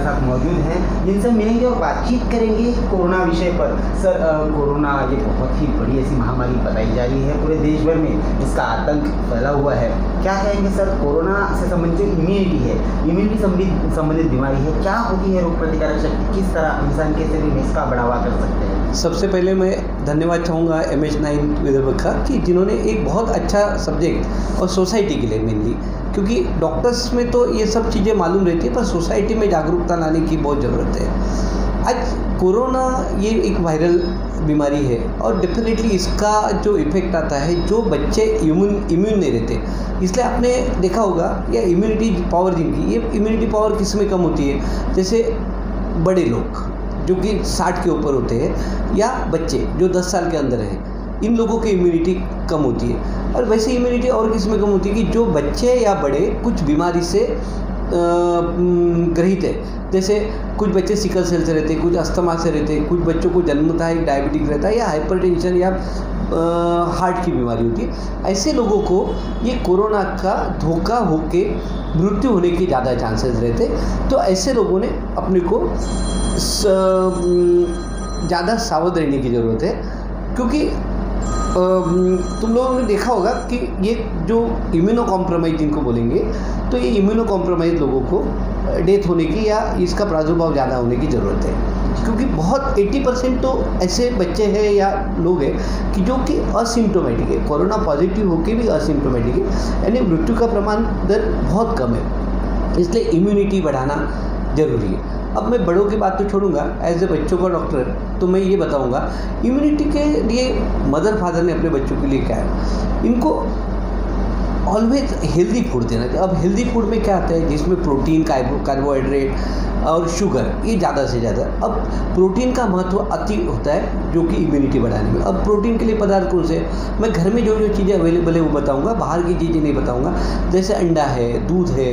साथ मौजूद हैं, जिनसे मिलेंगे और बातचीत करेंगे कोरोना विषय पर। सर, कोरोना ये बहुत ही बड़ी ऐसी महामारी बताई जा रही है पूरे देश भर में, जिसका आतंक फैला हुआ है। क्या कहेंगे सर, कोरोना से संबंधित जो इम्यूनिटी है, इम्यूनिटी संबंधित बीमारी है, क्या होती है रोग प्रतिकारक शक्ति, किस तरह इंसान के शरीर में इसका बढ़ावा कर सकते हैं? सबसे पहले मैं धन्यवाद चाहूँगा MH9 विदर्भ का कि जिन्होंने एक बहुत अच्छा सब्जेक्ट और सोसाइटी के लिए मेनली, क्योंकि डॉक्टर्स में तो ये सब चीज़ें मालूम रहती है पर सोसाइटी में जागरूकता लाने की बहुत ज़रूरत है। आज कोरोना ये एक वायरल बीमारी है और डेफिनेटली इसका जो इफ़ेक्ट आता है, जो बच्चे इम्यून नहीं रहते, इसलिए आपने देखा होगा या इम्यूनिटी पावर जिनकी, ये इम्यूनिटी पावर किस में कम होती है, जैसे बड़े लोग जो कि 60 के ऊपर होते हैं या बच्चे जो 10 साल के अंदर हैं, इन लोगों की इम्यूनिटी कम होती है। और वैसे इम्यूनिटी और किस में कम होती है कि जो बच्चे या बड़े कुछ बीमारी से ग्रहित है, जैसे कुछ बच्चे सिकल सेल से रहते हैं, कुछ अस्थमा से रहते हैं, कुछ बच्चों को जन्मतः एक डायबिटिक रहता है या हाइपरटेंशन या हार्ट की बीमारी होती है। ऐसे लोगों को ये कोरोना का धोखा होके मृत्यु होने के ज़्यादा चांसेस रहते, तो ऐसे लोगों ने अपने को ज़्यादा सावध रहने की ज़रूरत है। क्योंकि तुम लोगों ने देखा होगा कि ये जो इम्यूनो कॉम्प्रोमाइज जिनको बोलेंगे, तो ये इम्यूनो कॉम्प्रोमाइज लोगों को डेथ होने की या इसका प्रादुर्भाव ज़्यादा होने की ज़रूरत है। क्योंकि बहुत 80% तो ऐसे बच्चे हैं या लोग हैं कि जो कि असिम्प्टोमेटिक है, कोरोना पॉजिटिव होकर भी असिम्प्टोमेटिक है, यानी मृत्यु का प्रमाण दर बहुत कम है। इसलिए इम्यूनिटी बढ़ाना ज़रूरी है। अब मैं बड़ों की बात तो छोड़ूंगा, एज ए बच्चों का डॉक्टर तो मैं ये बताऊंगा इम्यूनिटी के लिए मदर फादर ने अपने बच्चों के लिए क्या है, इनको ऑलवेज हेल्दी फूड देना चाहिए। अब हेल्दी फूड में क्या आता है, जिसमें प्रोटीन, कार्बोहाइड्रेट और शुगर ये ज़्यादा से ज़्यादा। अब प्रोटीन का महत्व अति होता है जो कि इम्यूनिटी बढ़ाने में। अब प्रोटीन के लिए पदार्थ कौन से, मैं घर में जो जो चीज़ें अवेलेबल है वो बताऊंगा, बाहर की चीज़ें नहीं बताऊंगा। जैसे अंडा है, दूध है,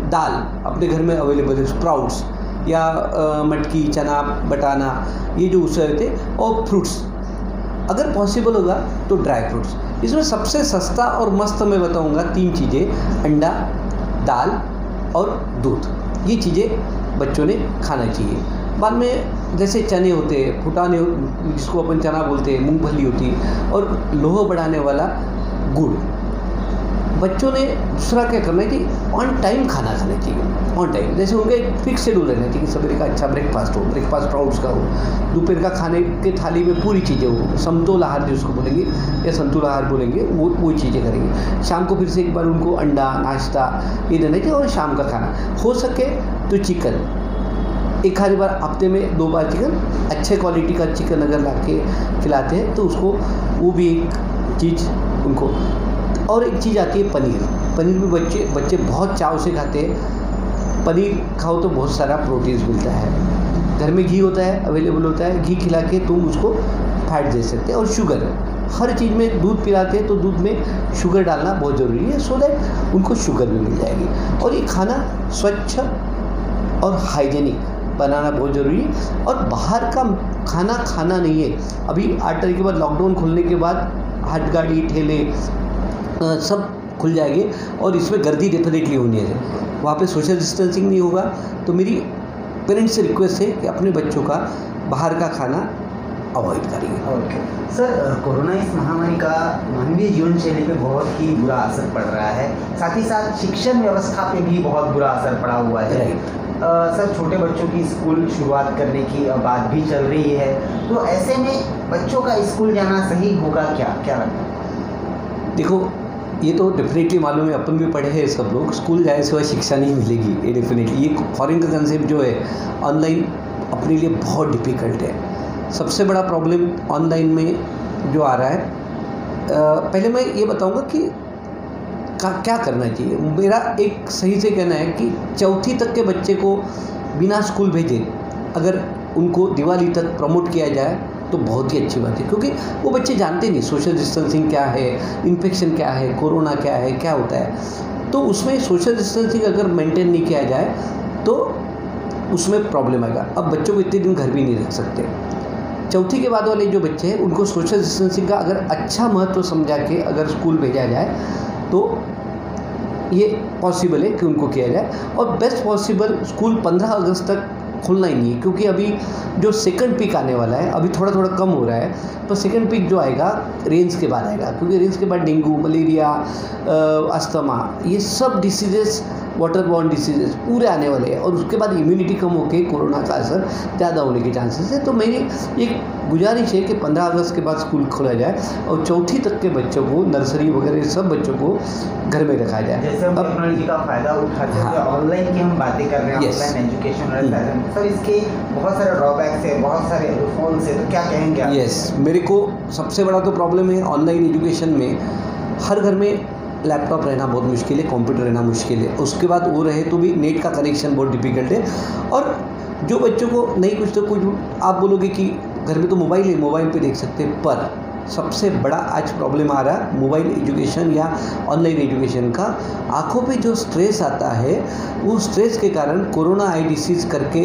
दाल अपने घर में अवेलेबल है, स्प्राउट्स या मटकी, चना, बटाना, ये जो उससे रहते, और फ्रूट्स अगर पॉसिबल होगा तो ड्राई फ्रूट्स। इसमें सबसे सस्ता और मस्त मैं बताऊंगा 3 चीज़ें, अंडा, दाल और दूध। ये चीज़ें बच्चों ने खाना चाहिए। बाद में जैसे चने होते हैं, फुटाने जिसको अपन चना बोलते हैं, मूंगफली होती है, और लोह बढ़ाने वाला गुड़। बच्चों ने दूसरा क्या करना है कि ऑन टाइम खाना खाना चाहिए, ऑन टाइम। जैसे उनका एक फिक्स शेड्यूल रहना चाहिए कि सवेरे का अच्छा ब्रेकफास्ट हो, ब्रेकफास्ट स्प्राउट्स का हो, दोपहर का खाने के थाली में पूरी चीज़ें हो, समतोल आहार जिसको बोलेंगे या संतुल आहार बोलेंगे, वो चीज़ें करेंगे। शाम को फिर से एक बार उनको अंडा, नाश्ता ये देना चाहिए, और शाम का खाना हो सके तो चिकन, एक आधी बार हफ्ते में 2 बार चिकन, अच्छे क्वालिटी का चिकन अगर ला के खिलाते हैं तो उसको, वो भी एक चीज़ उनको। और एक चीज़ आती है पनीर। पनीर भी बच्चे बहुत चाव से खाते हैं। पनीर खाओ तो बहुत सारा प्रोटीन्स मिलता है। घर में घी होता है, अवेलेबल होता है, घी खिला के तुम उसको फैट दे सकते हैं। और शुगर, हर चीज़ में दूध पिलाते हैं तो दूध में शुगर डालना बहुत ज़रूरी है, सो दैट उनको शुगर भी मिल जाएगी। और ये खाना स्वच्छ और हाइजेनिक बनाना बहुत ज़रूरी है। और बाहर का खाना खाना नहीं है। अभी 8 तारीख के बाद लॉकडाउन खुलने के बाद हाट गाड़ी, ठेले सब खुल जाएंगे और इसमें गर्दी डेफिनेटली होनी है। वहाँ पे सोशल डिस्टेंसिंग नहीं होगा। तो मेरी पेरेंट्स से रिक्वेस्ट है कि अपने बच्चों का बाहर का खाना अवॉइड करिए। ओके सर, कोरोना इस महामारी का मानवीय जीवन शैली पे बहुत ही बुरा असर पड़ रहा है, साथ ही साथ शिक्षण व्यवस्था पे भी बहुत बुरा असर पड़ा हुआ है। सर, छोटे बच्चों की स्कूल शुरुआत करने की बात भी चल रही है, तो ऐसे में बच्चों का स्कूल जाना सही होगा क्या लगता है? देखो, ये तो डेफिनेटली मालूम है, अपन भी पढ़े हैं सब लोग, स्कूल जाने से वह शिक्षा नहीं मिलेगी, ये डेफिनेटली। ये फॉरेन का कंसेप्ट जो है ऑनलाइन अपने लिए बहुत डिफ़िकल्ट है। सबसे बड़ा प्रॉब्लम ऑनलाइन में जो आ रहा है, पहले मैं ये बताऊंगा कि क्या करना चाहिए। मेरा एक सही से कहना है कि 4वीं तक के बच्चे को बिना स्कूल भेजे अगर उनको दिवाली तक प्रमोट किया जाए तो बहुत ही अच्छी बात है। क्योंकि वो बच्चे जानते नहीं सोशल डिस्टेंसिंग क्या है, इन्फेक्शन क्या है, कोरोना क्या है, क्या होता है। तो उसमें सोशल डिस्टेंसिंग अगर मेंटेन नहीं किया जाए तो उसमें प्रॉब्लम आएगा। अब बच्चों को इतने दिन घर भी नहीं रख सकते। 4वीं के बाद वाले जो बच्चे हैं उनको सोशल डिस्टेंसिंग का अगर अच्छा महत्व समझा के अगर स्कूल भेजा जाए तो ये पॉसिबल है कि उनको किया जाए। और बेस्ट पॉसिबल स्कूल 15 अगस्त तक खुलना ही नहीं है, क्योंकि अभी जो सेकंड पीक आने वाला है, अभी थोड़ा थोड़ा कम हो रहा है, पर सेकंड पीक जो आएगा रेंज के बाद आएगा, क्योंकि रेंज के बाद डेंगू, मलेरिया, अस्थमा, ये सब डिसीजेस, वाटर बॉर्न डिसीजेस पूरे आने वाले हैं, और उसके बाद इम्यूनिटी कम होकर कोरोना का असर ज़्यादा होने के चांसेस है। तो मेरी एक गुजारिश है कि 15 अगस्त के बाद स्कूल खोला जाए और चौथी तक के बच्चों को, नर्सरी वगैरह सब बच्चों को घर में रखा जाए। जैसे हम टेक्नोलॉजी का फ़ायदा उठाते हैं, ऑनलाइन की हम बातें कर रहे हैं, ऑनलाइन एजुकेशन, सर इसके बहुत सारे ड्रॉबैक्स है, बहुत सारे फोन से, तो क्या कहेंगे आप? यस, मेरे को सबसे बड़ा तो प्रॉब्लम है ऑनलाइन एजुकेशन में, हर घर में लैपटॉप रहना बहुत मुश्किल है, कंप्यूटर रहना मुश्किल है, उसके बाद वो रहे तो भी नेट का कनेक्शन बहुत डिफिकल्ट है। और जो बच्चों को नहीं कुछ तो कुछ, आप बोलोगे कि घर में तो मोबाइल है, मोबाइल पे देख सकते हैं, पर सबसे बड़ा आज प्रॉब्लम आ रहा है मोबाइल एजुकेशन या ऑनलाइन एजुकेशन का। आँखों पे जो स्ट्रेस आता है, वो स्ट्रेस के कारण कोरोना आई डिसीज़ करके,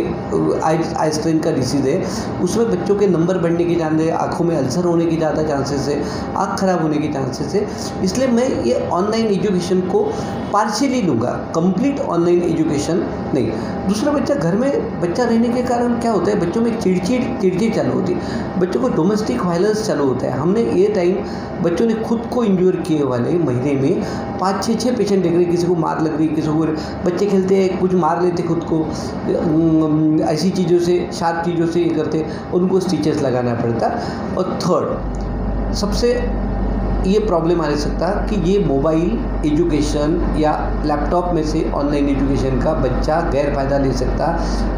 आई स्ट्रेन का डिसीज़ है, उसमें बच्चों के नंबर बढ़ने के चांसेस है, आँखों में अल्सर होने की ज़्यादा चांसेस है, आँख खराब होने के चांसेस है। इसलिए मैं ये ऑनलाइन एजुकेशन को पार्शियली लूँगा, कंप्लीट ऑनलाइन एजुकेशन नहीं। दूसरा, बच्चा रहने के कारण क्या होता है, बच्चों में चिड़चिड़ चालू होती है, बच्चों को डोमेस्टिक वायलेंस चालू होता है। हमने ये टाइम बच्चों ने खुद को इंड्योर किए वाले महीने में 5-6 पेशेंट देख रहे, किसी को मार लग रही, किसी को, बच्चे खेलते हैं कुछ मार लेते खुद को, ऐसी चीज़ों से, शार्प चीज़ों से ये करते, उनको स्टिचेस लगाना पड़ता। और थर्ड, सबसे ये प्रॉब्लम आ सकता है कि ये मोबाइल एजुकेशन या लैपटॉप में से ऑनलाइन एजुकेशन का बच्चा गैर फ़ायदा ले सकता।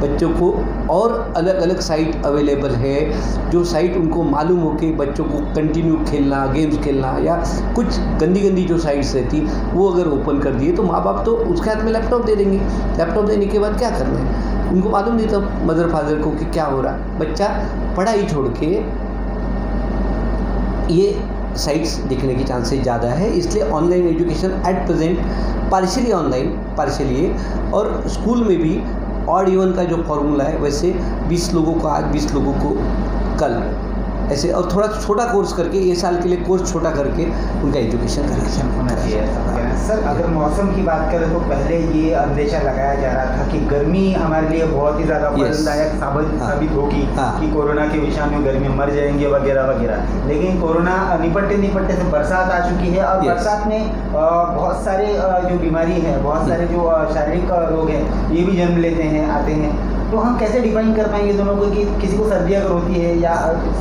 बच्चों को और अलग अलग साइट अवेलेबल है, जो साइट उनको मालूम हो कि बच्चों को कंटिन्यू खेलना, गेम्स खेलना, या कुछ गंदी जो साइट्स रहती वो अगर ओपन कर दिए तो माँ बाप तो उसके हाथ में लैपटॉप दे देंगे। लैपटॉप देने के बाद क्या करना है, उनको मालूम नहीं था मदर फादर को कि क्या हो रहा। बच्चा पढ़ाई छोड़ के ये साइट्स दिखने की चांसेस ज़्यादा है। इसलिए online education at present partially online, partially है। और स्कूल में भी ऑड इवन का जो फॉर्मूला है, वैसे 20 लोगों को आज, 20 लोगों को कल, ऐसे, और थोड़ा छोटा कोर्स करके, ये साल के लिए कोर्स छोटा करके उनका एजुकेशन होना चाहिए। सर, अगर मौसम की बात करें तो पहले ये अंदेशा लगाया जा रहा था कि गर्मी हमारे लिए बहुत ही ज़्यादा फलदायक साबित होगी, कि कोरोना के विषाणु गर्मी मर जाएंगे वगैरह वगैरह। लेकिन कोरोना निपटते से बरसात आ चुकी है, और बरसात में बहुत सारे जो बीमारी है, बहुत सारे जो शारीरिक रोग हैं, ये भी जन्म लेते हैं, आते हैं। तो हम कैसे डिफाइन कर पाएंगे दोनों को, कि किसी को सर्दी अगर होती है या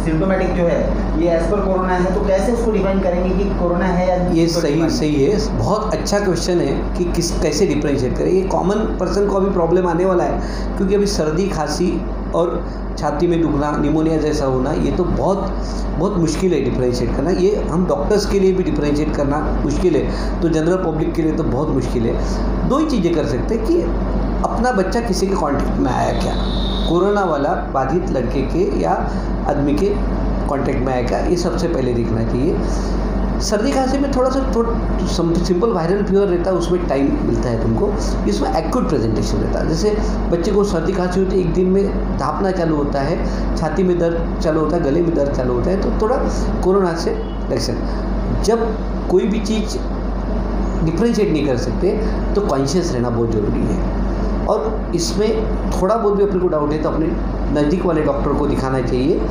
सिम्टोमेटिक जो है ये एज पर कोरोना है, तो कैसे उसको डिफाइन करेंगे कि कोरोना है या ये सही है। बहुत अच्छा क्वेश्चन है कि कैसे डिफरेंशिएट करें। ये कॉमन पर्सन को अभी प्रॉब्लम आने वाला है, क्योंकि अभी सर्दी, खांसी और छाती में दुखना, निमोनिया जैसा होना, ये तो बहुत मुश्किल है डिफरेंशिएट करना। ये हम डॉक्टर्स के लिए भी डिफरेंशिएट करना मुश्किल है, तो जनरल पब्लिक के लिए तो बहुत मुश्किल है। 2 ही चीज़ें कर सकते हैं कि अपना बच्चा किसी के कांटेक्ट में आया क्या, कोरोना वाला बाधित लड़के के या आदमी के कांटेक्ट में आया क्या, ये सबसे पहले देखना चाहिए। सर्दी खांसी में थोड़ा सिंपल वायरल फीवर रहता है, उसमें टाइम मिलता है तुमको। इसमें एक्यूट प्रेजेंटेशन रहता है, जैसे बच्चे को सर्दी खांसी होती है, एक दिन में धापना चालू होता है, छाती में दर्द चालू होता है, गले में दर्द चालू होता है, तो थोड़ा कोरोना से लक्षण। जब कोई भी चीज़ डिफ्रेंशिएट नहीं कर सकते तो कॉन्शियस रहना बहुत ज़रूरी है। और इसमें थोड़ा बहुत भी अपने को डाउट है तो अपने नज़दीक वाले डॉक्टर को दिखाना चाहिए।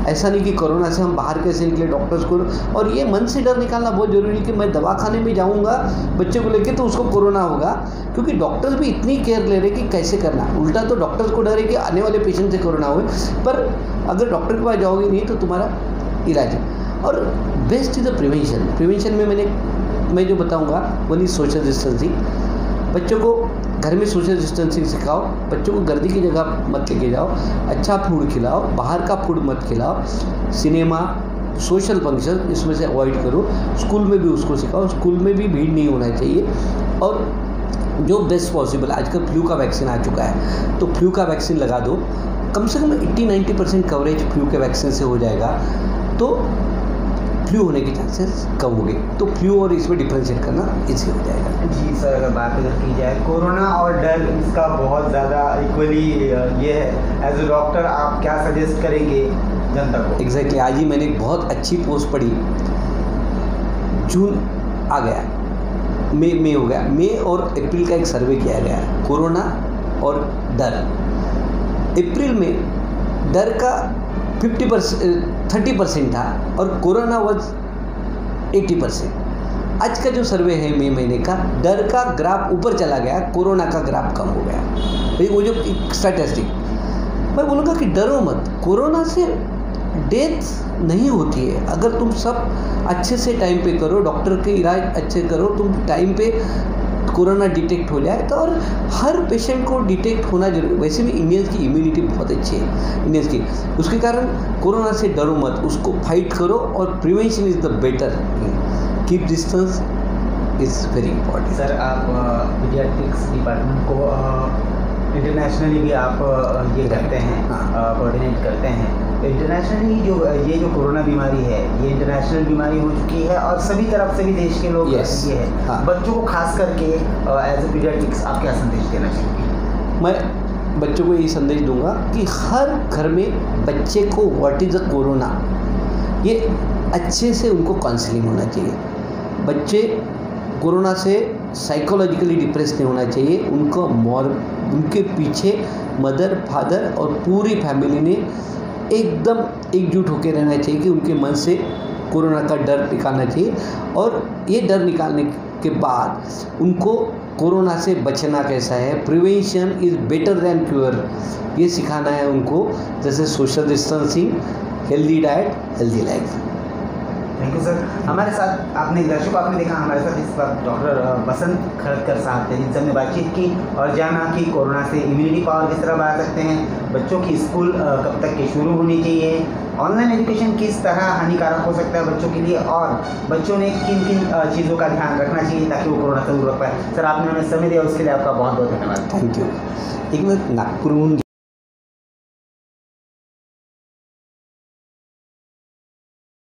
ऐसा नहीं कि कोरोना से हम बाहर कैसे निकले, डॉक्टर्स को। और ये मन से डर निकालना बहुत ज़रूरी है कि मैं दवाखाने में जाऊंगा बच्चे को लेके तो उसको कोरोना होगा, क्योंकि डॉक्टर्स भी इतनी केयर ले रहे कि कैसे करना। उल्टा तो डॉक्टर्स को डर है कि आने वाले पेशेंट से कोरोना हो, पर अगर डॉक्टर के पास जाओगे नहीं तो तुम्हारा इलाज है। और बेस्ट इज़ द प्रिवेंशन में मैं जो बताऊँगा वन इज़ सोशल डिस्टेंसिंग। बच्चों को घर में सोशल डिस्टेंसिंग सिखाओ, बच्चों को गर्दी की जगह मत लेके जाओ, अच्छा फूड खिलाओ, बाहर का फूड मत खिलाओ, सिनेमा, सोशल फंक्शन इसमें से अवॉइड करो। स्कूल में भी उसको सिखाओ, स्कूल में भी भीड़ नहीं होना चाहिए। और जो बेस्ट पॉसिबल, आजकल फ्लू का वैक्सीन आ चुका है तो फ्लू का वैक्सीन लगा दो। कम से कम 80-90% कवरेज फ्लू के वैक्सीन से हो जाएगा, तो फ्लू होने के चांसेस कम हो गए। तो फ्लू और इसमें डिफरेंशिएट करना इजी हो जाएगा। जी सर, अगर बात अगर की जाए कोरोना और डर, इसका बहुत ज़्यादा इक्वली ये है। एज ए डॉक्टर आप क्या सजेस्ट करेंगे जनता को? एग्जैक्टली आज ही मैंने एक बहुत अच्छी पोस्ट पढ़ी, जून आ गया, मई हो गया, मई और अप्रैल का एक सर्वे किया गया कोरोना और डर। अप्रैल में डर का 30% था और कोरोना वॉज 80%। आज का जो सर्वे है मई महीने का, डर का ग्राफ ऊपर चला गया, कोरोना का ग्राफ कम हो गया। भाई वो जो स्टैटिस्टिक, मैं बोलूँगा कि डरो मत, कोरोना से डेथ नहीं होती है। अगर तुम सब अच्छे से टाइम पे करो, डॉक्टर के इलाज अच्छे करो, तुम टाइम पे कोरोना डिटेक्ट हो जाए तो, और हर पेशेंट को डिटेक्ट होना जरूरी। वैसे भी इंडियंस की इम्यूनिटी बहुत अच्छी है इंडियंस की, उसके कारण कोरोना से डरो मत, उसको फाइट करो और prevention is the better. Keep distance is very important. Sir आप पीडियाट्रिक्स डिपार्टमेंट को इंटरनेशनली भी आप ये करते हैं, कोऑर्डिनेट करते हैं। तो इंटरनेशनली जो ये जो कोरोना बीमारी है, ये इंटरनेशनल बीमारी हो चुकी है और सभी तरफ से भी देश के लोग ये है। बच्चों को खास करके एज ए पीडियाट्रिक्स आप क्या संदेश देना चाहिए? मैं बच्चों को यही संदेश दूंगा कि हर घर में बच्चे को व्हाट इज़ अ कोरोना, ये अच्छे से उनको काउंसलिंग होना चाहिए। बच्चे कोरोना से साइकोलॉजिकली डिप्रेस नहीं होना चाहिए, उनके पीछे मदर, फादर और पूरी फैमिली ने एकदम एकजुट होकर रहना चाहिए कि उनके मन से कोरोना का डर निकालना चाहिए। और ये डर निकालने के बाद उनको कोरोना से बचना कैसा है, prevention is better than cure, ये सिखाना है उनको, जैसे social distancing, healthy diet, healthy life. Thank you sir. हमारे साथ आपने दर्शकों आपने देखा हमारे साथ इस वक्त डॉक्टर बसंत खड़गकर साहब थे, जिनसे हमने बातचीत की और जाना कि कोरोना से इम्यूनिटी पावर किस तरह बढ़ा सकते हैं, बच्चों की स्कूल कब तक के शुरू होनी चाहिए, ऑनलाइन एजुकेशन किस तरह हानिकारक हो सकता है बच्चों के लिए और बच्चों ने किन किन चीज़ों का ध्यान रखना चाहिए ताकि वो कोरोना से दूर रख पाए। सर आपने हमें समय दिया उसके लिए आपका बहुत बहुत धन्यवाद। थँक्यू। एक मिनिट, नागपूरहून